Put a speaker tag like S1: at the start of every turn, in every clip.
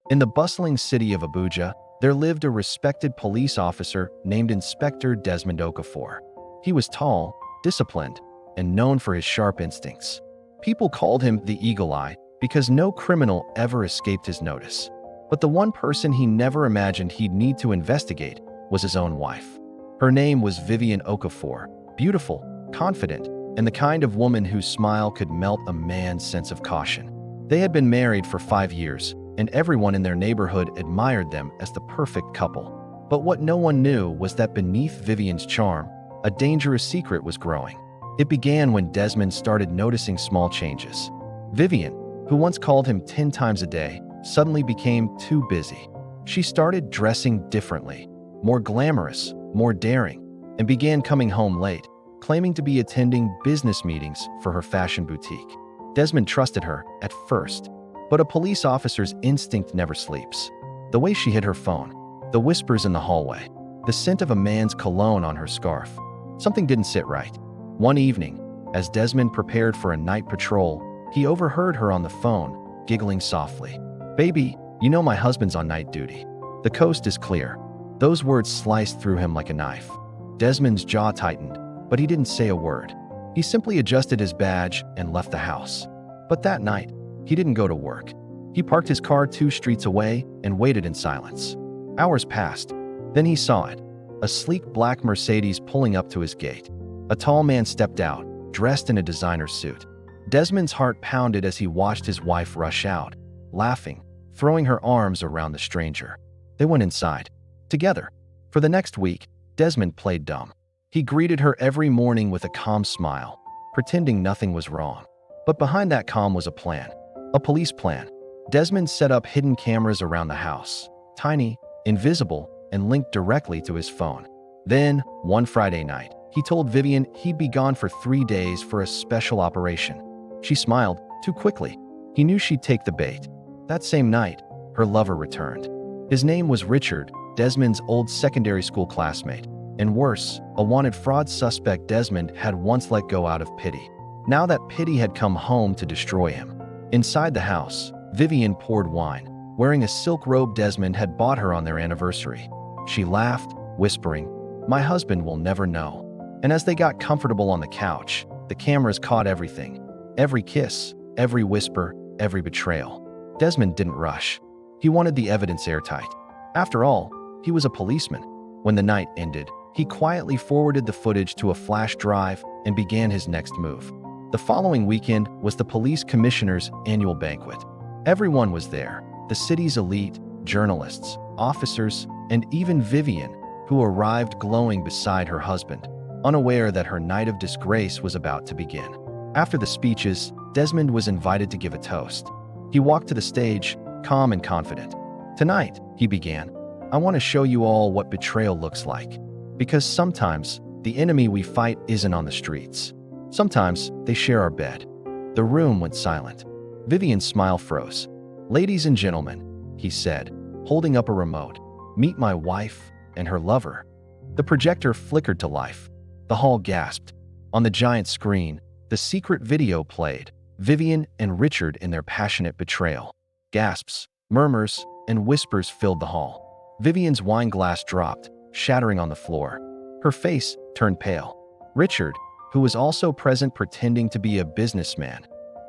S1: In the bustling city of Abuja, there lived a respected police officer named Inspector Desmond Okafor. He was tall, disciplined, and known for his sharp instincts. People called him the Eagle Eye because no criminal ever escaped his notice. But the one person he never imagined he'd need to investigate was his own wife. Her name was Vivian Okafor, beautiful, confident, and the kind of woman whose smile could melt a man's sense of caution. They had been married for 5 years, and everyone in their neighborhood admired them as the perfect couple. But what no one knew was that beneath Vivian's charm, a dangerous secret was growing. It began when Desmond started noticing small changes. Vivian, who once called him 10 times a day, suddenly became too busy. She started dressing differently, more glamorous, more daring, and began coming home late, claiming to be attending business meetings for her fashion boutique. Desmond trusted her at first, but a police officer's instinct never sleeps. The way she hid her phone, the whispers in the hallway, the scent of a man's cologne on her scarf. Something didn't sit right. One evening, as Desmond prepared for a night patrol, he overheard her on the phone, giggling softly. "Baby, you know my husband's on night duty. The coast is clear." Those words sliced through him like a knife. Desmond's jaw tightened, but he didn't say a word. He simply adjusted his badge and left the house. But that night, he didn't go to work. He parked his car 2 streets away and waited in silence. Hours passed. Then he saw it, a sleek black Mercedes pulling up to his gate. A tall man stepped out, dressed in a designer suit. Desmond's heart pounded as he watched his wife rush out, laughing, throwing her arms around the stranger. They went inside, together. For the next week, Desmond played dumb. He greeted her every morning with a calm smile, pretending nothing was wrong. But behind that calm was a plan, a police plan. Desmond set up hidden cameras around the house, tiny, invisible, and linked directly to his phone. Then, one Friday night, he told Vivian he'd be gone for 3 days for a special operation. She smiled, too quickly. He knew she'd take the bait. That same night, her lover returned. His name was Richard, Desmond's old secondary school classmate. And worse, a wanted fraud suspect Desmond had once let go out of pity. Now that pity had come home to destroy him. Inside the house, Vivian poured wine, wearing a silk robe Desmond had bought her on their anniversary. She laughed, whispering, "My husband will never know." And as they got comfortable on the couch, the cameras caught everything. Every kiss, every whisper, every betrayal. Desmond didn't rush. He wanted the evidence airtight. After all, he was a policeman. When the night ended, he quietly forwarded the footage to a flash drive and began his next move. The following weekend was the police commissioner's annual banquet. Everyone was there, the city's elite, journalists, officers, and even Vivian, who arrived glowing beside her husband, unaware that her night of disgrace was about to begin. After the speeches, Desmond was invited to give a toast. He walked to the stage, calm and confident. "Tonight," he began, "I want to show you all what betrayal looks like. Because sometimes, the enemy we fight isn't on the streets. Sometimes, they share our bed." The room went silent. Vivian's smile froze. "Ladies and gentlemen," he said, holding up a remote, "meet my wife and her lover." The projector flickered to life. The hall gasped. On the giant screen, the secret video played, Vivian and Richard in their passionate betrayal. Gasps, murmurs, and whispers filled the hall. Vivian's wine glass dropped, shattering on the floor. Her face turned pale. Richard, who was also present pretending to be a businessman,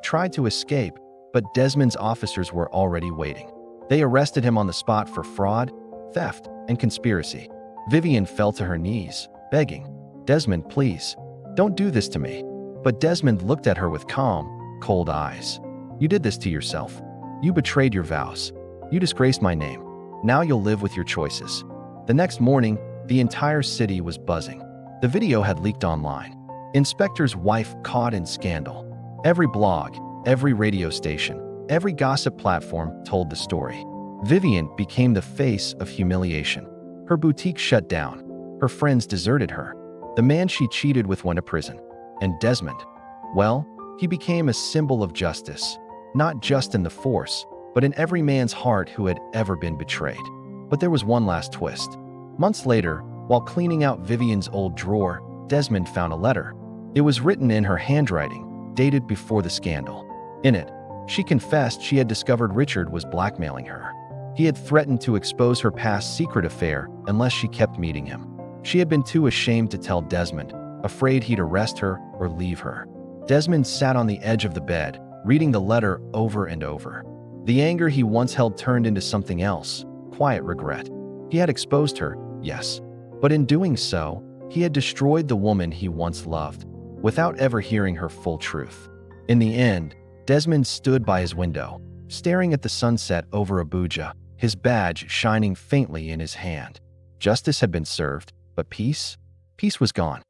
S1: tried to escape, but Desmond's officers were already waiting. They arrested him on the spot for fraud, theft, and conspiracy. Vivian fell to her knees, begging, "Desmond, please, don't do this to me." But Desmond looked at her with calm, cold eyes. "You did this to yourself. You betrayed your vows. You disgraced my name. Now you'll live with your choices." The next morning, the entire city was buzzing. The video had leaked online. Inspector's wife caught in scandal. Every blog, every radio station, every gossip platform told the story. Vivian became the face of humiliation. Her boutique shut down. Her friends deserted her. The man she cheated with went to prison. And Desmond, well, he became a symbol of justice, not just in the force, but in every man's heart who had ever been betrayed. But there was one last twist. Months later, while cleaning out Vivian's old drawer, Desmond found a letter. It was written in her handwriting, dated before the scandal. In it, she confessed she had discovered Richard was blackmailing her. He had threatened to expose her past secret affair unless she kept meeting him. She had been too ashamed to tell Desmond, afraid he'd arrest her or leave her. Desmond sat on the edge of the bed, reading the letter over and over. The anger he once held turned into something else, quiet regret. He had exposed her, yes, but in doing so, he had destroyed the woman he once loved, without ever hearing her full truth. In the end, Desmond stood by his window, staring at the sunset over Abuja, his badge shining faintly in his hand. Justice had been served, but peace? Peace was gone.